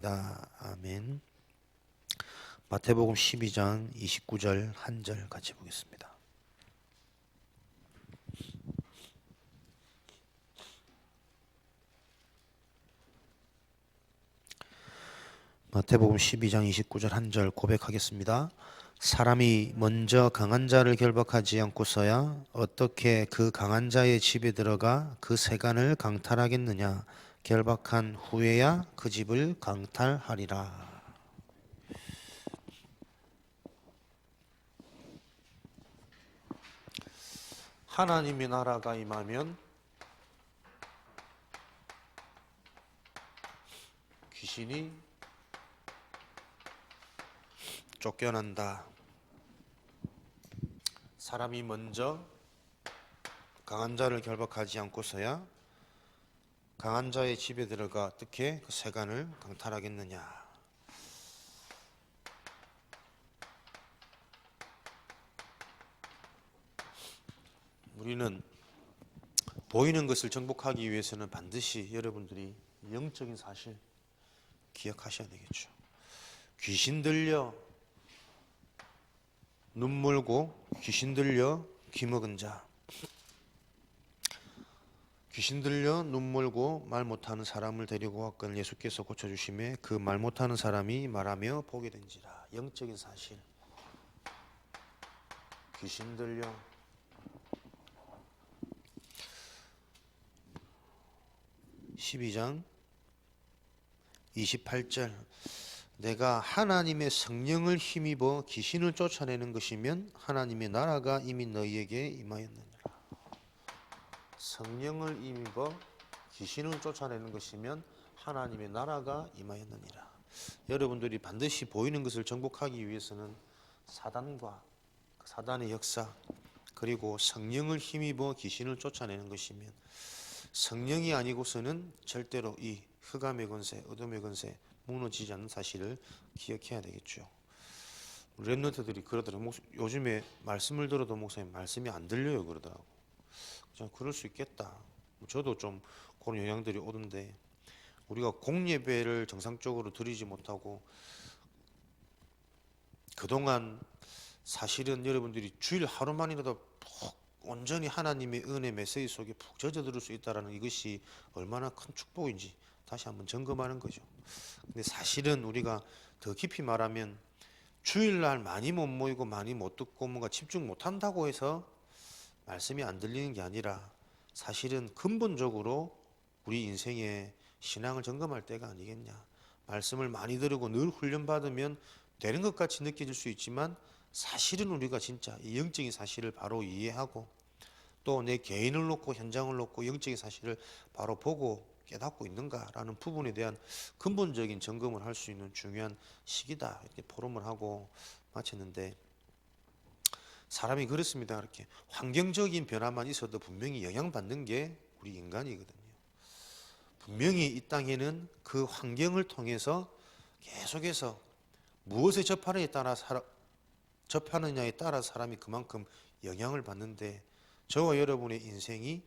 아멘. 마태복음 12장 29절 한 절 같이 보겠습니다. 마태복음 12장 29절 한 절 고백하겠습니다. 사람이 먼저 강한 자를 결박하지 않고서야 어떻게 그 강한 자의 집에 들어가 그 세간을 강탈하겠느냐. 결박한 후에야 그 집을 강탈하리라. 하나님의 나라가 임하면 귀신이 쫓겨난다. 사람이 먼저 강한 자를 결박하지 않고서야 강한 자의 집에 들어가 어떻게 그 세간을 강탈하겠느냐. 우리는 보이는 것을 정복하기 위해서는 반드시 여러분들이 영적인 사실 기억하셔야 되겠죠. 귀신 들려 눈 멀고 귀신 들려 귀 먹은 자, 귀신 들려 눈 멀고 말 못하는 사람을 데리고 왔건 예수께서 고쳐주심에 그 말 못하는 사람이 말하며 보게 된지라. 영적인 사실. 귀신 들려 12장 28절 내가 하나님의 성령을 힘입어 귀신을 쫓아내는 것이면 하나님의 나라가 이미 너희에게 임하였느니라. 성령을 힘입어 귀신을 쫓아내는 것이면 하나님의 나라가 임하였느니라. 여러분들이 반드시 보이는 것을 정복하기 위해서는 사단과 사단의 역사 그리고 성령을 힘입어 귀신을 쫓아내는 것이면 성령이 아니고서는 절대로 이 흑암의 권세, 어둠의 권세 무너지지 않는 사실을 기억해야 되겠죠. 랩런트들이 그러더라고요. 요즘에 말씀을 들어도 목사님 말씀이 안 들려요 그러더라고. 그냥 그럴 수 있겠다. 저도 좀 그런 영향들이 오던데 우리가 공예배를 정상적으로 드리지 못하고 그동안 사실은 여러분들이 주일 하루만이라도 온전히 하나님의 은혜 메시지 속에 푹 젖어들 수 있다는 이것이 얼마나 큰 축복인지 다시 한번 점검하는 거죠. 근데 사실은 우리가 더 깊이 말하면 주일날 많이 못 모이고 많이 못 듣고 뭔가 집중 못 한다고 해서 말씀이 안 들리는 게 아니라 사실은 근본적으로 우리 인생에 신앙을 점검할 때가 아니겠냐. 말씀을 많이 들으고 늘 훈련받으면 되는 것 같이 느껴질 수 있지만 사실은 우리가 진짜 이 영적인 사실을 바로 이해하고 또 내 개인을 놓고 현장을 놓고 영적인 사실을 바로 보고 깨닫고 있는가라는 부분에 대한 근본적인 점검을 할 수 있는 중요한 시기다. 이렇게 포럼을 하고 마쳤는데 사람이 그렇습니다. 이렇게 환경적인 변화만 있어도 분명히 영향받는 게 우리 인간이거든요. 분명히 이 땅에는 그 환경을 통해서 계속해서 무엇을 접하느냐에 따라 사람이 그만큼 영향을 받는데 저와 여러분의 인생이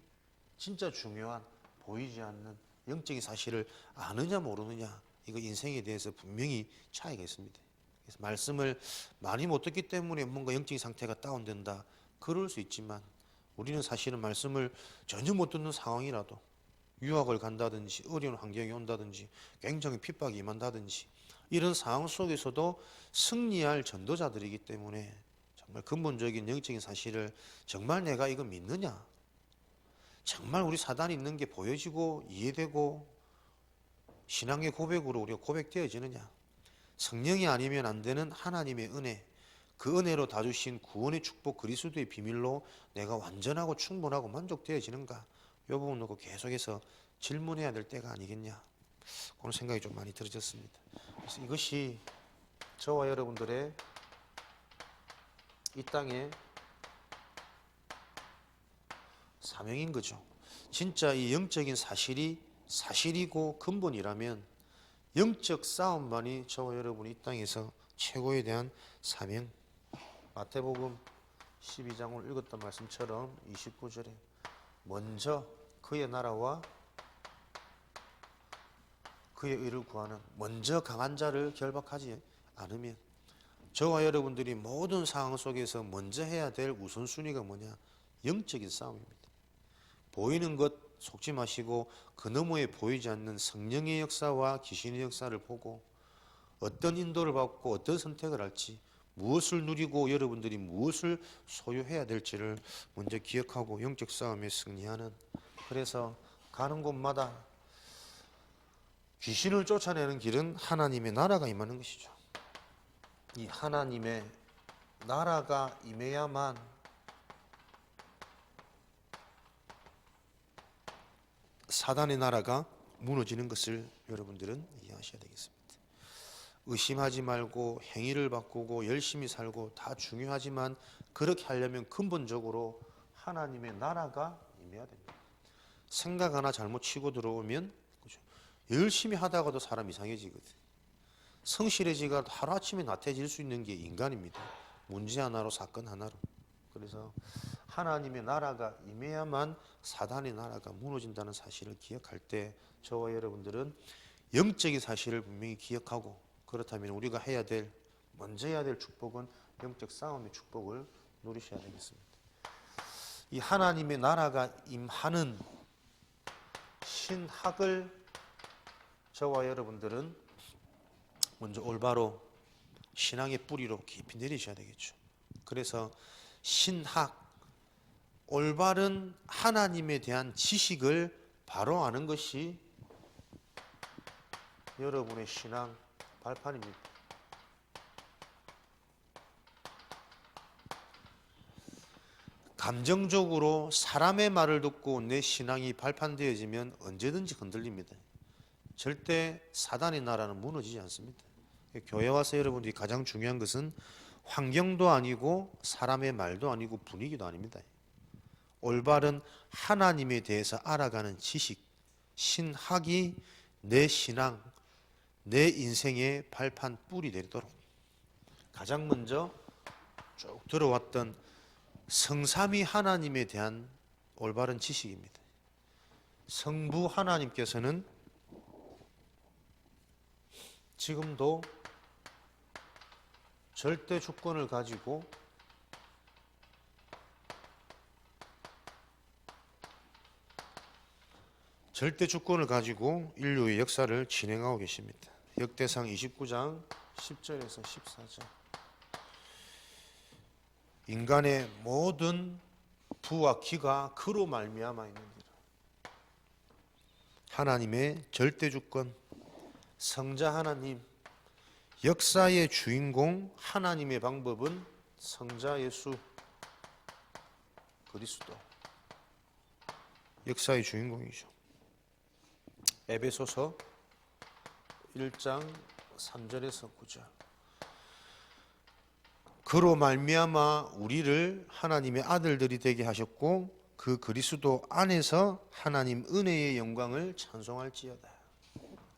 진짜 중요한 보이지 않는 영적인 사실을 아느냐 모르느냐 이거 인생에 대해서 분명히 차이가 있습니다. 그래서 말씀을 많이 못 듣기 때문에 뭔가 영적인 상태가 다운된다 그럴 수 있지만 우리는 사실은 말씀을 전혀 못 듣는 상황이라도 유학을 간다든지 어려운 환경이 온다든지 굉장히 핍박이 임한다든지 이런 상황 속에서도 승리할 전도자들이기 때문에 정말 근본적인 영적인 사실을 정말 내가 이거 믿느냐, 정말 우리 사단이 있는 게 보여지고 이해되고 신앙의 고백으로 우리가 고백되어지느냐, 성령이 아니면 안 되는 하나님의 은혜, 그 은혜로 다 주신 구원의 축복 그리스도의 비밀로 내가 완전하고 충분하고 만족되어지는가, 이 부분 놓고 계속해서 질문해야 될 때가 아니겠냐, 그런 생각이 좀 많이 들어졌습니다. 그래서 이것이 저와 여러분들의 이 땅에 사명인 거죠. 진짜 이 영적인 사실이 사실이고 근본이라면 영적 싸움만이 저와 여러분이 이 땅에서 최고에 대한 사명. 마태복음 12장을 읽었던 말씀처럼 29절에 먼저 그의 나라와 그의 의를 구하는, 먼저 강한 자를 결박하지 않으면, 저와 여러분들이 모든 상황 속에서 먼저 해야 될 우선순위가 뭐냐? 영적인 싸움입니다. 보이는 것 속지 마시고 그 너머에 보이지 않는 성령의 역사와 귀신의 역사를 보고 어떤 인도를 받고 어떤 선택을 할지, 무엇을 누리고 여러분들이 무엇을 소유해야 될지를 먼저 기억하고 영적 싸움에 승리하는, 그래서 가는 곳마다 귀신을 쫓아내는 길은 하나님의 나라가 임하는 것이죠. 이 하나님의 나라가 임해야만 사단의 나라가 무너지는 것을 여러분들은 이해하셔야 되겠습니다. 의심하지 말고 행위를 바꾸고 열심히 살고 다 중요하지만 그렇게 하려면 근본적으로 하나님의 나라가 임해야 됩니다. 생각 하나 잘못 치고 들어오면, 그렇죠? 열심히 하다가도 사람 이상해지거든. 성실해지가 하루아침에 나태해질 수 있는 게 인간입니다. 문제 하나로, 사건 하나로. 그래서 하나님의 나라가 임해야만 사단의 나라가 무너진다는 사실을 기억할 때 저와 여러분들은 영적인 사실을 분명히 기억하고, 그렇다면 우리가 먼저 해야 될 축복은 영적 싸움의 축복을 누리셔야 되겠습니다. 이 하나님의 나라가 임하는 신학을 저와 여러분들은 먼저 올바로 신앙의 뿌리로 깊이 내리셔야 되겠죠. 그래서 신학, 올바른 하나님에 대한 지식을 바로 아는 것이 여러분의 신앙 발판입니다. 감정적으로 사람의 말을 듣고 내 신앙이 발판되어지면 언제든지 흔들립니다. 절대 사단의 나라는 무너지지 않습니다. 교회 와서 여러분들이 가장 중요한 것은 환경도 아니고 사람의 말도 아니고 분위기도 아닙니다. 올바른 하나님에 대해서 알아가는 지식, 신학이 내 신앙, 내 인생의 발판 뿌리 되도록 가장 먼저 쭉 들어왔던 성삼위 하나님에 대한 올바른 지식입니다. 성부 하나님께서는 지금도 절대 주권을 가지고 인류의 역사를 진행하고 계십니다. 역대상 29장 10절에서 14절. 인간의 모든 부와 기가 그로 말미암아 있느니라. 하나님의 절대 주권, 성자 하나님, 역사의 주인공 하나님의 방법은 성자 예수 그리스도, 역사의 주인공이죠. 에베소서 1장 3절에서 9절. 그로 말미암아 우리를 하나님의 아들들이 되게 하셨고 그 그리스도 안에서 하나님 은혜의 영광을 찬송할지어다.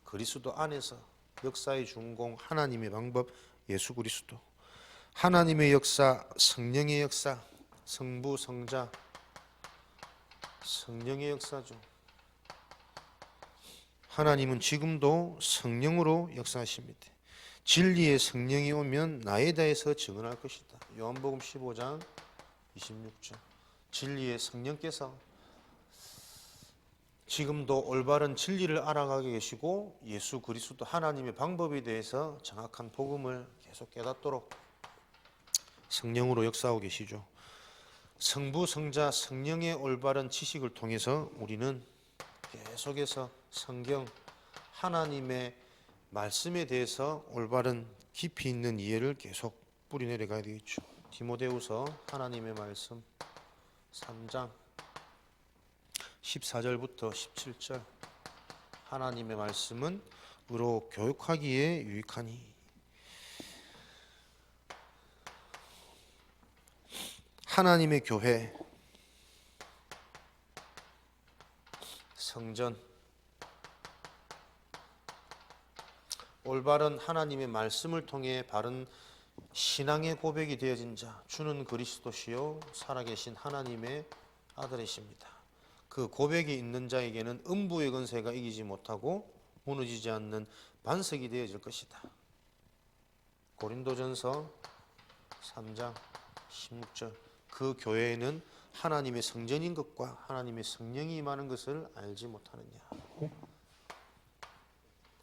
그리스도 안에서 역사의 주인공 하나님의 방법 예수 그리스도, 하나님의 역사, 성령의 역사, 성부 성자 성령의 역사죠. 하나님은 지금도 성령으로 역사하십니다. 진리의 성령이 오면 나에 대해서 증언할 것이다. 요한복음 15장 26절. 진리의 성령께서 지금도 올바른 진리를 알아가게 계시고 예수 그리스도 하나님의 방법에 대해서 정확한 복음을 계속 깨닫도록 성령으로 역사하고 계시죠. 성부, 성자, 성령의 올바른 지식을 통해서 우리는 계속해서 성경, 하나님의 말씀에 대해서 올바른 깊이 있는 이해를 계속 뿌리내려 가야 되겠죠. 디모데후서 하나님의 말씀 3장 14절부터 17절. 하나님의 말씀은 의로 교육하기에 유익하니. 하나님의 교회, 성전, 올바른 하나님의 말씀을 통해 바른 신앙의 고백이 되어진 자, 주는 그리스도시요 살아계신 하나님의 아들이십니다. 그 고백이 있는 자에게는 음부의 권세가 이기지 못하고 무너지지 않는 반석이 되어질 것이다. 고린도전서 3장 16절. 그 교회에는 하나님의 성전인 것과 하나님의 성령이 임하는 것을 알지 못하느냐.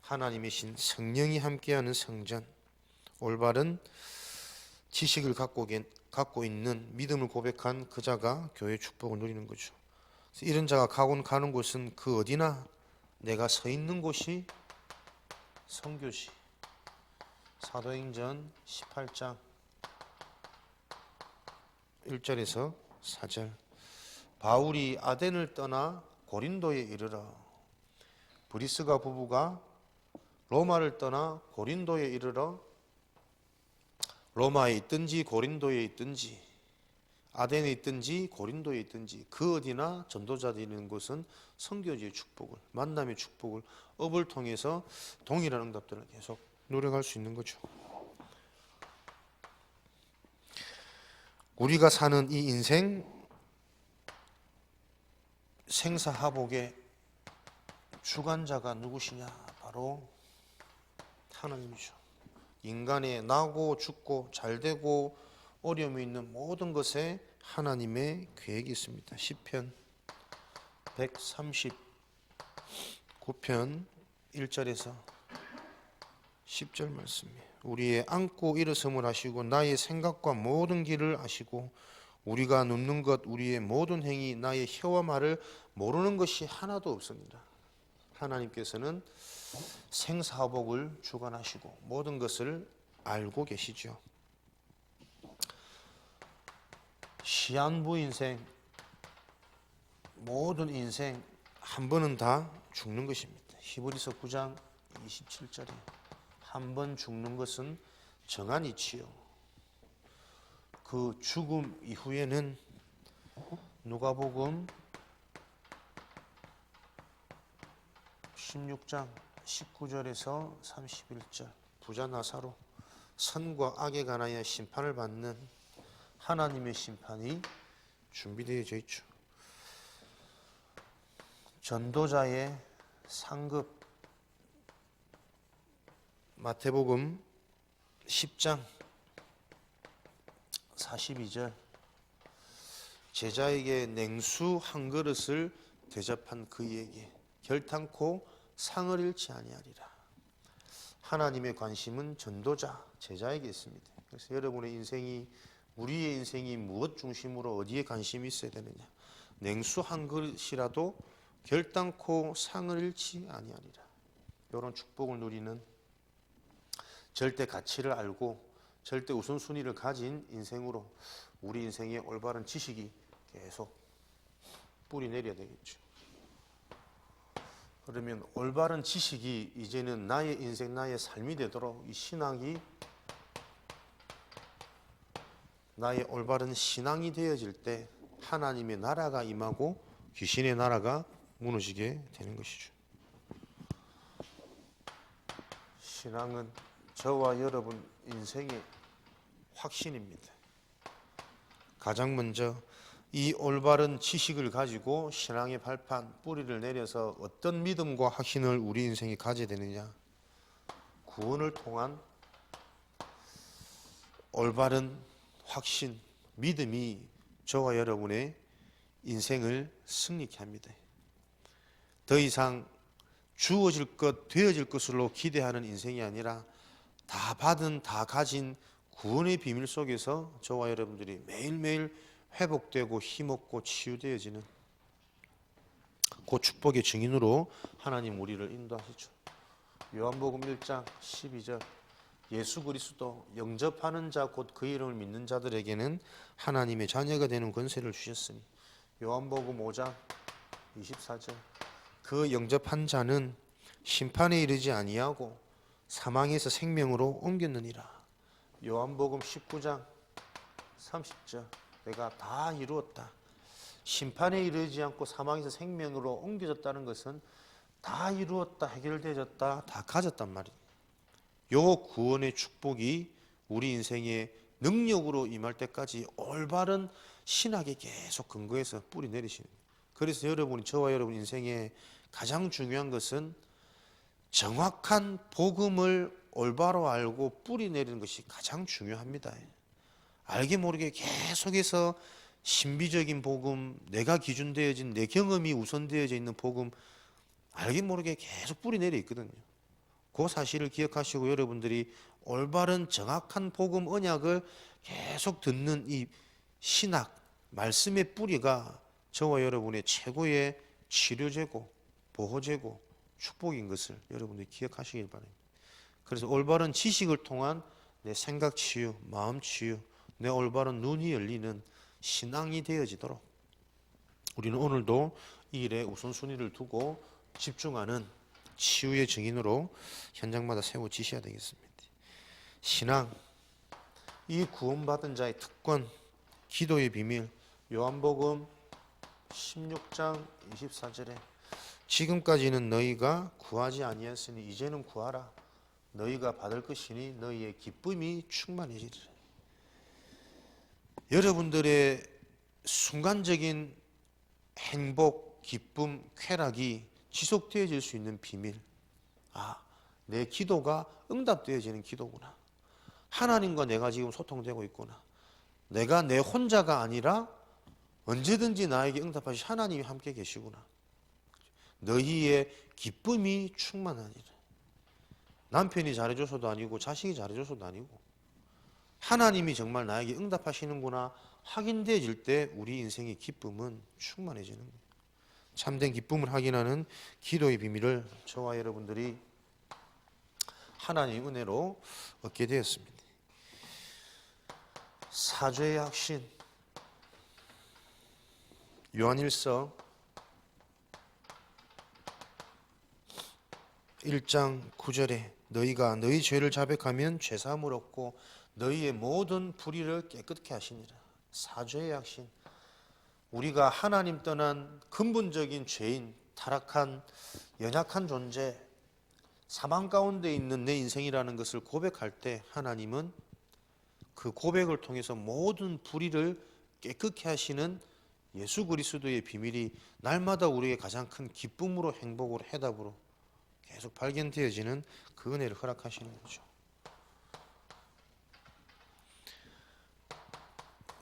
하나님의 신 성령이 함께하는 성전, 올바른 지식을 갖고 있는 믿음을 고백한 그 자가 교회의 축복을 누리는 거죠. 이런 자가 가는 곳은 그 어디나 내가 서 있는 곳이 성교시. 사도행전 18장 1절에서 4절. 바울이 아덴을 떠나 고린도에 이르러 브리스가 부부가 로마를 떠나 고린도에 이르러 로마에 있든지 고린도에 있든지 아덴에 있든지 고린도에 있든지 그 어디나 전도자들이 있는 곳은 선교지의 축복을, 만남의 축복을, 업을 통해서 동일한 응답들을 계속 노력할 수 있는 거죠. 우리가 사는 이 인생 생사하복의 주관자가 누구시냐? 바로 하나님이죠. 인간의 나고 죽고 잘되고 어려움이 있는 모든 것에 하나님의 계획이 있습니다. 시편 139편 1절에서 10절 말씀이에요. 우리의 앉고 일어섬을 아시고 나의 생각과 모든 길을 아시고 우리가 눕는 것 우리의 모든 행위 나의 혀와 말을 모르는 것이 하나도 없습니다. 하나님께서는 생사복을 주관하시고 모든 것을 알고 계시죠. 시한부 인생, 모든 인생 한 번은 다 죽는 것입니다. 히브리서 9장 27절에 한 번 죽는 것은 정한 이치요. 그 죽음 이후에는 누가복음 16장 19절에서 31절 부자 나사로 선과 악에 관하여 심판을 받는 하나님의 심판이 준비되어져 있죠. 전도자의 상급 마태복음 10장 42절 제자에게 냉수 한 그릇을 대접한 그에게 결탄코 상을 잃지 아니하리라. 하나님의 관심은 전도자, 제자에게 있습니다. 그래서 여러분의 인생이 우리의 인생이 무엇 중심으로 어디에 관심이 있어야 되느냐. 냉수 한 그릇이라도 결단코 상을 잃지 아니하리라. 이런 축복을 누리는 절대 가치를 알고 절대 우선순위를 가진 인생으로 우리 인생의 올바른 지식이 계속 뿌리 내려야 되겠죠. 그러면 올바른 지식이 이제는 나의 인생, 나의 삶이 되도록 이 신앙이 나의 올바른 신앙이 되어질 때 하나님의 나라가 임하고 귀신의 나라가 무너지게 되는 것이죠. 신앙은 저와 여러분 인생의 확신입니다. 가장 먼저 이 올바른 지식을 가지고 신앙의 발판, 뿌리를 내려서 어떤 믿음과 확신을 우리 인생에 가져야 되느냐. 구원을 통한 올바른 확신, 믿음이 저와 여러분의 인생을 승리케 합니다. 더 이상 주어질 것, 되어질 것으로 기대하는 인생이 아니라 다 받은, 다 가진 구원의 비밀 속에서 저와 여러분들이 매일매일 회복되고 힘없고 치유되어지는 그 축복의 증인으로 하나님 우리를 인도하시죠. 요한복음 1장 12절 예수 그리스도 영접하는 자 곧 그 이름을 믿는 자들에게는 하나님의 자녀가 되는 권세를 주셨으니 요한복음 5장 24절 그 영접한 자는 심판에 이르지 아니하고 사망에서 생명으로 옮겼느니라. 요한복음 19장 30절 내가 다 이루었다. 심판에 이르지 않고 사망에서 생명으로 옮겨졌다는 것은 다 이루었다, 해결되었다, 다 가졌단 말이에요. 요 구원의 축복이 우리 인생의 능력으로 임할 때까지 올바른 신학에 계속 근거해서 뿌리 내리시는 거예요. 그래서 여러분이 저와 여러분 인생에 가장 중요한 것은 정확한 복음을 올바로 알고 뿌리 내리는 것이 가장 중요합니다. 알게 모르게 계속해서 신비적인 복음, 내가 기준되어진 내 경험이 우선되어져 있는 복음, 알게 모르게 계속 뿌리 내려 있거든요. 그 사실을 기억하시고 여러분들이 올바른 정확한 복음 언약을 계속 듣는 이 신학, 말씀의 뿌리가 저와 여러분의 최고의 치료제고 보호제고 축복인 것을 여러분들이 기억하시길 바랍니다. 그래서 올바른 지식을 통한 내 생각 치유, 마음 치유, 내 올바른 눈이 열리는 신앙이 되어지도록 우리는 오늘도 이 일에 우선순위를 두고 집중하는 치유의 증인으로 현장마다 세워지셔야 되겠습니다. 신앙, 이 구원받은 자의 특권, 기도의 비밀, 요한복음 16장 24절에 지금까지는 너희가 구하지 아니하였으니 이제는 구하라. 너희가 받을 것이니 너희의 기쁨이 충만해지리라. 여러분들의 순간적인 행복, 기쁨, 쾌락이 지속되어질 수 있는 비밀. 내 기도가 응답되어지는 기도구나. 하나님과 내가 지금 소통되고 있구나. 내가 내 혼자가 아니라 언제든지 나에게 응답하시 하나님이 함께 계시구나. 너희의 기쁨이 충만하니라. 남편이 잘해줘서도 아니고 자식이 잘해줘서도 아니고 하나님이 정말 나에게 응답하시는구나 확인되어질 때 우리 인생의 기쁨은 충만해지는 거예요. 참된 기쁨을 확인하는 기도의 비밀을 저와 여러분들이 하나님의 은혜로 얻게 되었습니다. 사죄의 확신, 요한일서 1장 9절에 너희가 너희 죄를 자백하면 죄사함을 얻고 너희의 모든 불의를 깨끗게 하시니라. 사죄의 확신, 우리가 하나님 떠난 근본적인 죄인, 타락한 연약한 존재, 사망 가운데 있는 내 인생이라는 것을 고백할 때 하나님은 그 고백을 통해서 모든 불의를 깨끗게 하시는 예수 그리스도의 비밀이 날마다 우리에게 가장 큰 기쁨으로 행복으로 해답으로 계속 발견되어지는 그 은혜를 허락하시는 거죠.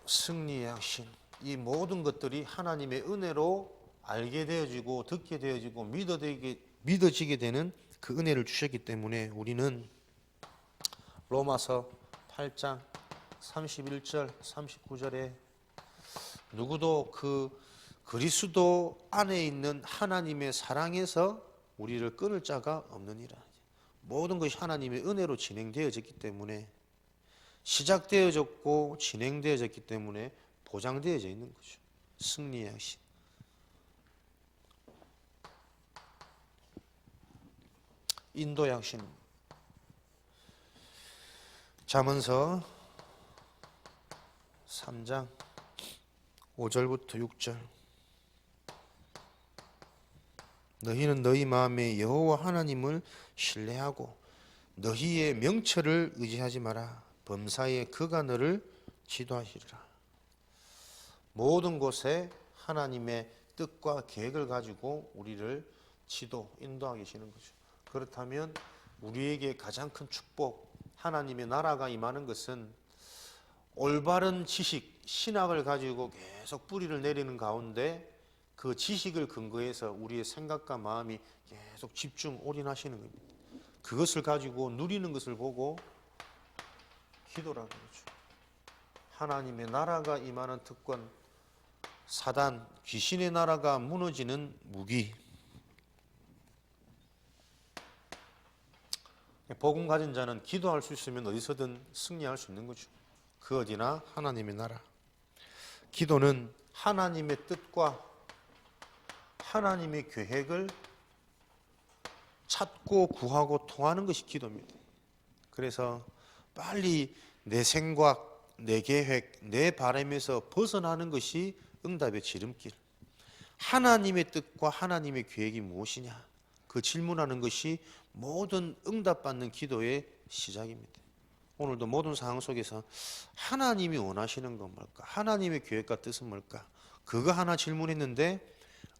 승리의 확신, 이 모든 것들이 하나님의 은혜로 알게 되어지고 듣게 되어지고 믿어지게 되는 그 은혜를 주셨기 때문에 우리는 로마서 8장 31절 39절에 누구도 그 그리스도 안에 있는 하나님의 사랑에서 우리를 끊을 자가 없느니라. 모든 것이 하나님의 은혜로 진행되어졌기 때문에 시작되어졌고 진행되어졌기 때문에 보장되어져 있는 거죠. 승리의 확신. 인도의 확신. 잠언서 3장 5절부터 6절. 너희는 너희 마음에 여호와 하나님을 신뢰하고 너희의 명철을 의지하지 마라. 범사에 그가 너를 지도하시리라. 모든 곳에 하나님의 뜻과 계획을 가지고 우리를 인도하고 계시는 거죠. 그렇다면 우리에게 가장 큰 축복, 하나님의 나라가 임하는 것은 올바른 지식, 신학을 가지고 계속 뿌리를 내리는 가운데 그 지식을 근거해서 우리의 생각과 마음이 계속 집중, 올인하시는 겁니다. 그것을 가지고 누리는 것을 보고 기도라는 거죠. 하나님의 나라가 임하는 특권, 사단, 귀신의 나라가 무너지는 무기. 복음 가진 자는 기도할 수 있으면 어디서든 승리할 수 있는 거죠. 그 어디나 하나님의 나라. 기도는 하나님의 뜻과 하나님의 계획을 찾고 구하고 통하는 것이 기도입니다. 그래서 빨리 내 생각, 내 계획, 내 바람에서 벗어나는 것이 응답의 지름길. 하나님의 뜻과 하나님의 계획이 무엇이냐? 그 질문하는 것이 모든 응답받는 기도의 시작입니다. 오늘도 모든 상황 속에서 하나님이 원하시는 건 뭘까? 하나님의 계획과 뜻은 뭘까? 그거 하나 질문했는데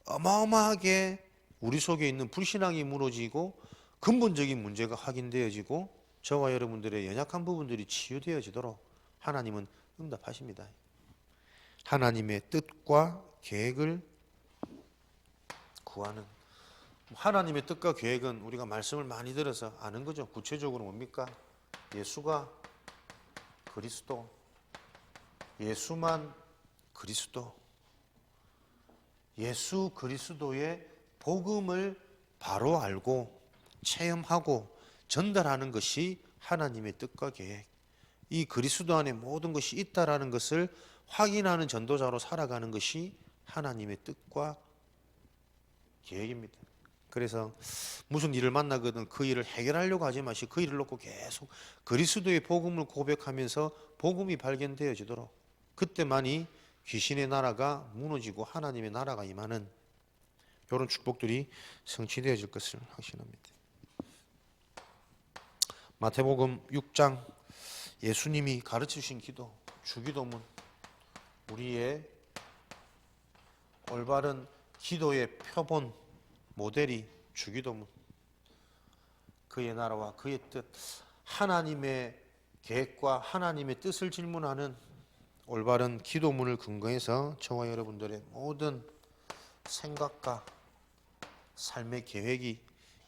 어마어마하게 우리 속에 있는 불신앙이 무너지고 근본적인 문제가 확인되어지고 저와 여러분들의 연약한 부분들이 치유되어지도록 하나님은 응답하십니다. 하나님의 뜻과 계획을 구하는, 하나님의 뜻과 계획은 우리가 말씀을 많이 들어서 아는 거죠. 구체적으로 뭡니까? 예수가 그리스도, 예수만 그리스도, 예수 그리스도의 복음을 바로 알고 체험하고 전달하는 것이 하나님의 뜻과 계획, 이 그리스도 안에 모든 것이 있다라는 것을 확인하는 전도자로 살아가는 것이 하나님의 뜻과 계획입니다. 그래서 무슨 일을 만나거든 그 일을 해결하려고 하지 마시고 그 일을 놓고 계속 그리스도의 복음을 고백하면서 복음이 발견되어지도록, 그때만이 귀신의 나라가 무너지고 하나님의 나라가 임하는 이런 축복들이 성취되어질 것을 확신합니다. 마태복음 6장 예수님이 가르치신 기도, 주기도문, 우리의 올바른 기도의 표본 모델이 주기도문, 그의 나라와 그의 뜻, 하나님의 계획과 하나님의 뜻을 질문하는 올바른 기도문을 근거해서 저와 여러분들의 모든 생각과 삶의 계획이,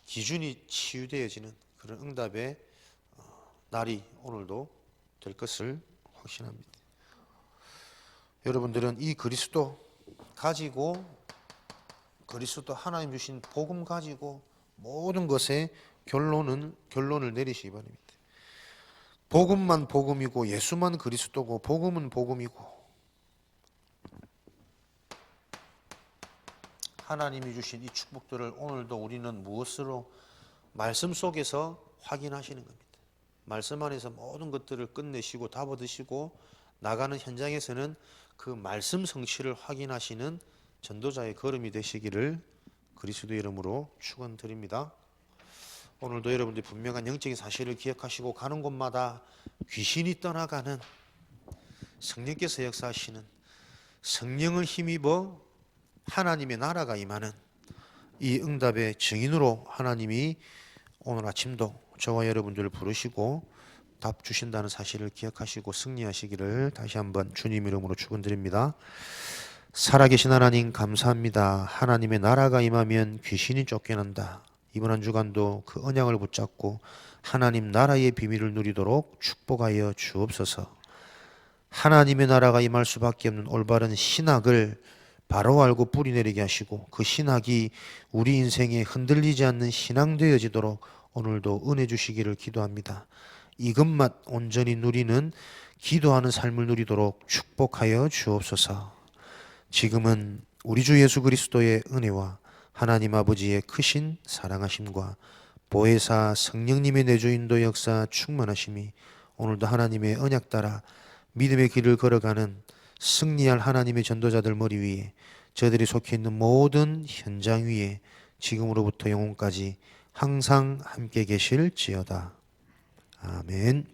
기준이 치유되어지는 그런 응답의 날이 오늘도 될 것을 확신합니다. 여러분들은 이 그리스도 가지고, 그리스도 하나님 주신 복음 가지고 모든 것의 결론을 내리시기 바랍니다. 복음만 복음이고 예수만 그리스도고 복음은 복음이고, 하나님이 주신 이 축복들을 오늘도 우리는 무엇으로, 말씀 속에서 확인하시는 겁니다. 말씀 안에서 모든 것들을 끝내시고 다 얻으시고 나가는 현장에서는 그 말씀 성취를 확인하시는 전도자의 걸음이 되시기를 그리스도의 이름으로 축원드립니다. 오늘도 여러분들이 분명한 영적인 사실을 기억하시고 가는 곳마다 귀신이 떠나가는, 성령께서 역사하시는, 성령을 힘입어 하나님의 나라가 임하는 이 응답의 증인으로 하나님이 오늘 아침도 저와 여러분들을 부르시고 답 주신다는 사실을 기억하시고 승리하시기를 다시 한번 주님 이름으로 축원드립니다. 살아계신 하나님 감사합니다. 하나님의 나라가 임하면 귀신이 쫓겨난다. 이번 한 주간도 그 언약을 붙잡고 하나님 나라의 비밀을 누리도록 축복하여 주옵소서. 하나님의 나라가 임할 수밖에 없는 올바른 신학을 바로 알고 뿌리내리게 하시고 그 신학이 우리 인생에 흔들리지 않는 신앙 되어지도록 오늘도 은혜 주시기를 기도합니다. 이것만 온전히 누리는 기도하는 삶을 누리도록 축복하여 주옵소서. 지금은 우리 주 예수 그리스도의 은혜와 하나님 아버지의 크신 사랑하심과 보혜사 성령님의 내주인도 역사 충만하심이 오늘도 하나님의 언약 따라 믿음의 길을 걸어가는 승리할 하나님의 전도자들 머리 위에, 저들이 속해 있는 모든 현장 위에 지금으로부터 영원까지 항상 함께 계실지어다. 아멘.